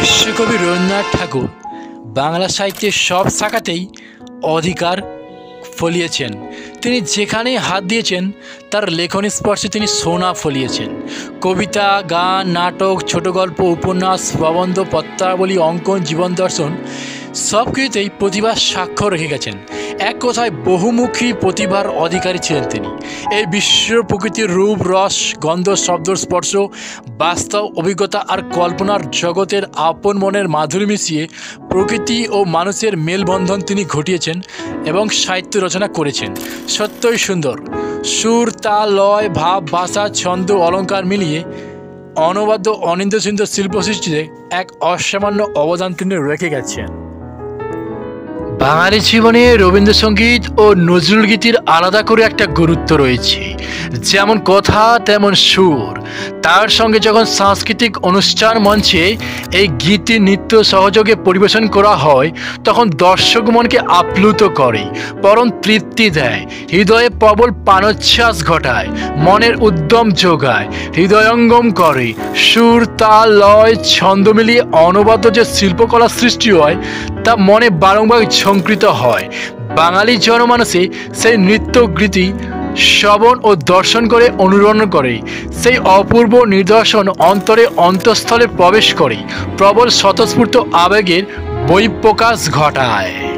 বিশ্বকবি রবীন্দ্রনাথ ঠাকুর বাংলা সাহিত্যের সব শাখাতেই অধিকার ফলিয়েছেন। তিনি যেখানেই হাত দিয়েছেন তার লেখনী স্পর্শে তিনি সোনা ফলিয়েছেন। কবিতা, গান, নাটক, ছোট গল্প, উপন্যাস, প্রবন্ধ, পত্রাবলী, অঙ্কন, জীবন দর্শন সব কিছুতেই প্রতিভার স্বাক্ষর রেখে গেছেন। এক কথায় বহুমুখী প্রতিভার অধিকারী ছিলেন তিনি। এই বিশ্ব প্রকৃতির রূপ, রস, গন্ধ, শব্দ, স্পর্শ, বাস্তব অভিজ্ঞতা আর কল্পনার জগতের আপন মনের মাধুরী মিশিয়ে প্রকৃতি ও মানুষের মেলবন্ধন তিনি ঘটিয়েছেন এবং সাহিত্য রচনা করেছেন। সত্যই সুন্দর। সুর, তাল, লয়, ভাব, ভাষা, ছন্দ, অলঙ্কার মিলিয়ে অনবদ্য অনিন্দ্যসুন্দর শিল্প সৃষ্টিতে এক অসামান্য অবদান তিনি রেখে গেছেন। বাঙালি জীবনে রবীন্দ্রসঙ্গীত ও নজরুল গীতির আলাদা করে একটা গুরুত্ব রয়েছে। যেমন কথা তেমন সুর। তার সঙ্গে যখন সাংস্কৃতিক অনুষ্ঠান মঞ্চে এই গীতি নৃত্য সহযোগে পরিবেশন করা হয় তখন দর্শক মনকে আপ্লুত করে, পরম তৃপ্তি দেয়, হৃদয়ে প্রবল প্রাণোচ্ছ্বাস ঘটায়, মনের উদ্যম যোগায়, হৃদয়ঙ্গম করে। সুর, তাল, লয়, ছন্দ মিলিয়ে অনবদ্য যে শিল্পকলা সৃষ্টি হয় তা মনে বারংবার ঝঙ্কৃত হয়। বাঙালি জনমানসে সেই নৃত্যগীতি শ্রবণ ও দর্শন করে অনুরণন করে। সেই অপূর্ব নিদর্শন অন্তরে অন্তঃস্থলে প্রবেশ করে প্রবল স্বতঃস্ফূর্ত আবেগের বহিঃপ্রকাশ ঘটায়।